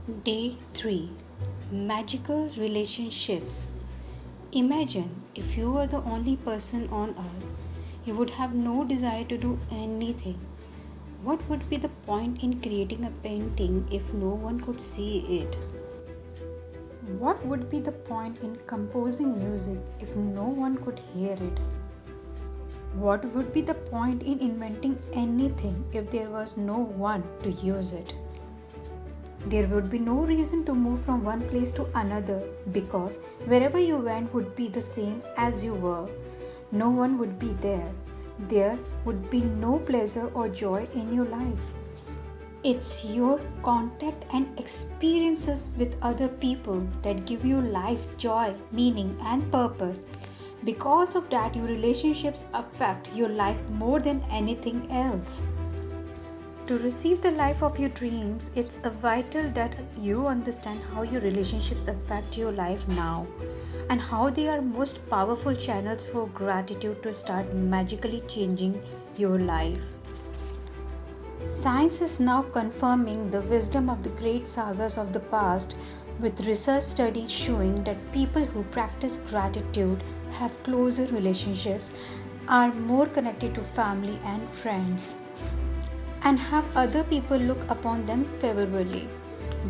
Day 3. Magical Relationships. Imagine if you were the only person on earth, you would have no desire to do anything. What would be the point in creating a painting if no one could see it? What would be the point in composing music if no one could hear it? What would be the point in inventing anything if there was no one to use it? There would be no reason to move from one place to another because wherever you went would be the same as you were. No one would be there. There would be no pleasure or joy in your life. It's your contact and experiences with other people that give you life, joy, meaning, and purpose. Because of that, your relationships affect your life more than anything else. To receive the life of your dreams, it's vital that you understand how your relationships affect your life now and how they are most powerful channels for gratitude to start magically changing your life. Science is now confirming the wisdom of the great sagas of the past, with research studies showing that people who practice gratitude have closer relationships, are more connected to family and friends, and have other people look upon them favorably.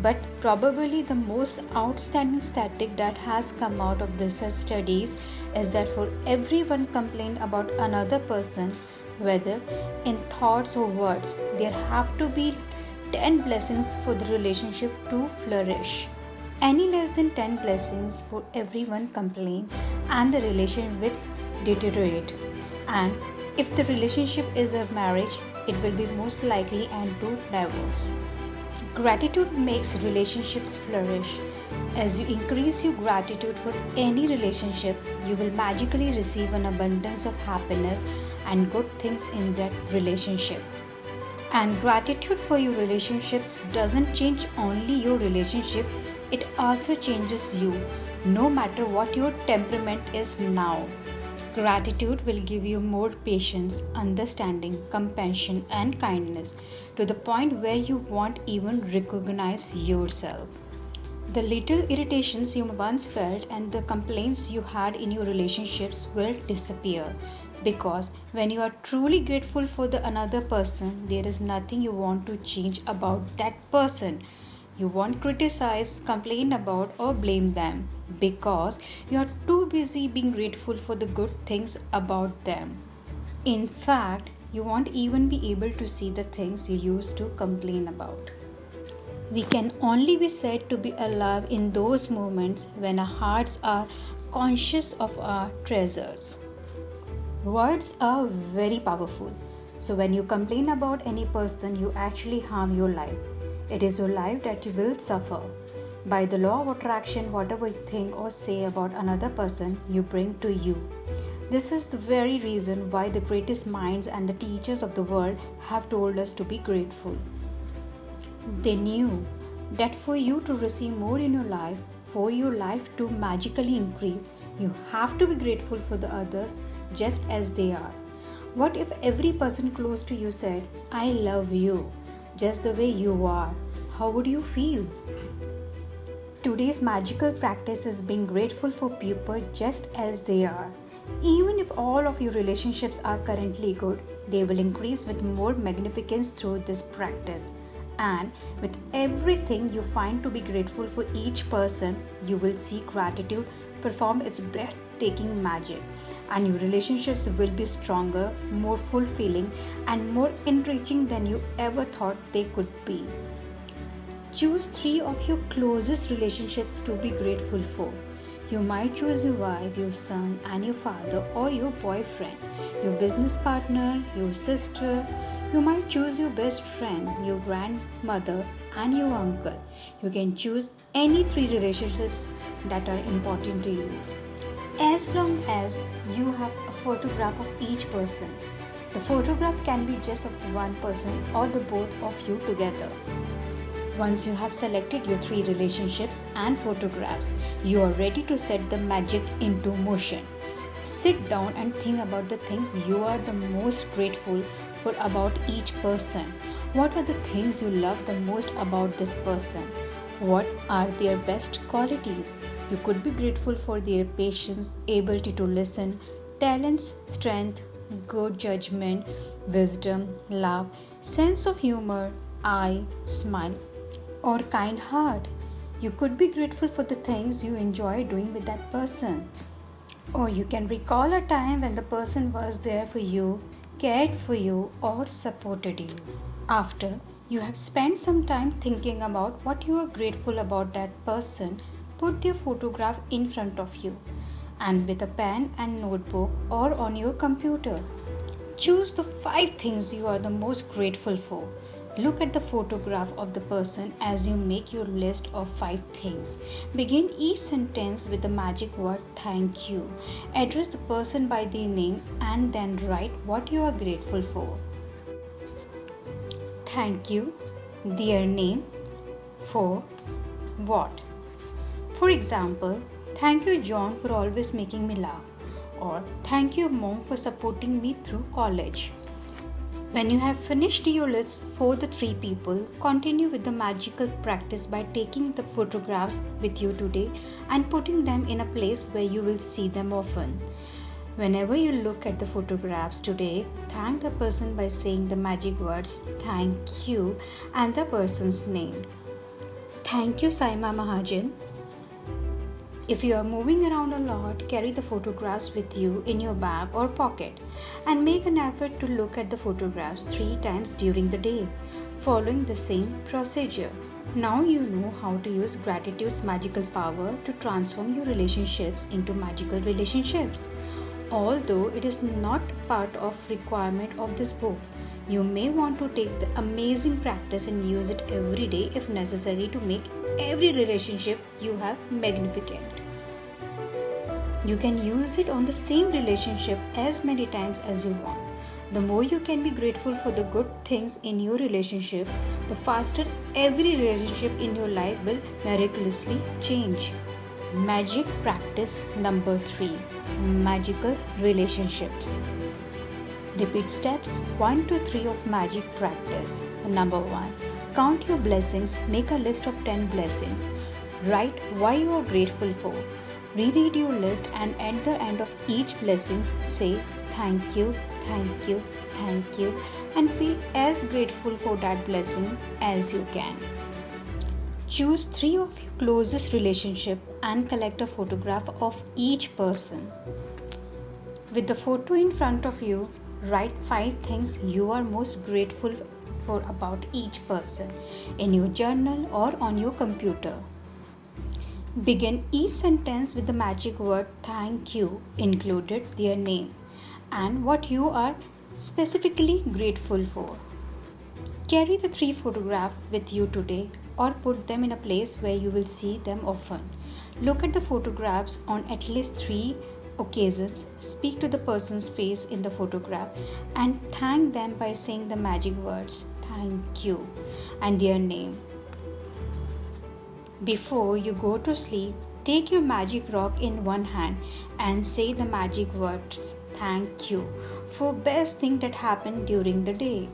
But probably the most outstanding statistic that has come out of research studies is that for every one complaint about another person, whether in thoughts or words, there have to be 10 blessings for the relationship to flourish. Any less than 10 blessings for every one complaint and the relation will deteriorate. And if the relationship is a marriage, it will be most likely end to divorce. Gratitude makes relationships flourish. As you increase your gratitude for any relationship, you will magically receive an abundance of happiness and good things in that relationship. And gratitude for your relationships doesn't change only your relationship, it also changes you, no matter what your temperament is now. Gratitude will give you more patience, understanding, compassion, and kindness to the point where you won't even recognize yourself. The little irritations you once felt and the complaints you had in your relationships will disappear because when you are truly grateful for the another person, there is nothing you want to change about that person. You won't criticize, complain about, or blame them because you are too busy being grateful for the good things about them. In fact, you won't even be able to see the things you used to complain about. We can only be said to be alive in those moments when our hearts are conscious of our treasures. Words are very powerful. So when you complain about any person, you actually harm your life. It is your life that you will suffer. By the law of attraction, whatever you think or say about another person, you bring to you. This is the very reason why the greatest minds and the teachers of the world have told us to be grateful. They knew that for you to receive more in your life, for your life to magically increase, you have to be grateful for the others just as they are. What if every person close to you said, I love you, just the way you are? How would you feel? Today's magical practice is being grateful for people just as they are. Even if all of your relationships are currently good, they will increase with more magnificence through this practice. And with everything you find to be grateful for each person, you will see gratitude perform its breathtaking magic. And your relationships will be stronger, more fulfilling, and more enriching than you ever thought they could be. Choose 3 of your closest relationships to be grateful for. You might choose your wife, your son, and your father, or your boyfriend, your business partner, your sister. You might choose your best friend, your grandmother, and your uncle. You can choose any 3 relationships that are important to you. As long as you have a photograph of each person. The photograph can be just of the one person or the both of you together. Once you have selected your 3 relationships and photographs, you are ready to set the magic into motion. Sit down and think about the things you are the most grateful for about each person. What are the things you love the most about this person? What are their best qualities? You could be grateful for their patience, ability to listen, talents, strength, good judgment, wisdom, love, sense of humor, eye, smile, or kind heart. You could be grateful for the things you enjoy doing with that person. Or you can recall a time when the person was there for you, cared for you, or supported you. After you have spent some time thinking about what you are grateful about that person, put their photograph in front of you and with a pen and notebook or on your computer. Choose the 5 things you are the most grateful for. Look at the photograph of the person as you make your list of 5 things. Begin each sentence with the magic word thank you. Address the person by their name and then write what you are grateful for. Thank you, their name, for what? For example, thank you John for always making me laugh, or thank you mom for supporting me through college. When you have finished your list for the 3 people, continue with the magical practice by taking the photographs with you today and putting them in a place where you will see them often. Whenever you look at the photographs today, thank the person by saying the magic words thank you and the person's name. Thank you, Saima Mahajan. If you are moving around a lot, carry the photographs with you in your bag or pocket and make an effort to look at the photographs 3 times during the day, following the same procedure. Now you know how to use gratitude's magical power to transform your relationships into magical relationships. Although it is not part of requirement of this book, you may want to take the amazing practice and use it every day if necessary to make every relationship you have magnificent. You can use it on the same relationship as many times as you want. The more you can be grateful for the good things in your relationship, the faster every relationship in your life will miraculously change. Magic practice number 3: Magical relationships. Repeat steps 1 to 3 of magic practice. Number 1. Count your blessings. Make a list of 10 blessings. Write why you are grateful for. Reread your list and at the end of each blessing say thank you, thank you, thank you and feel as grateful for that blessing as you can. Choose 3 of your closest relationship and collect a photograph of each person. With the photo in front of you, write 5 things you are most grateful for about each person in your journal or on your computer. Begin each sentence with the magic word thank you, included their name, and what you are specifically grateful for. Carry the 3 photographs with you today or put them in a place where you will see them often. Look at the photographs on at least 3 occasions, speak to the person's face in the photograph, and thank them by saying the magic words thank you and their name. Before you go to sleep, take your magic rock in one hand and say the magic words thank you for best thing that happened during the day.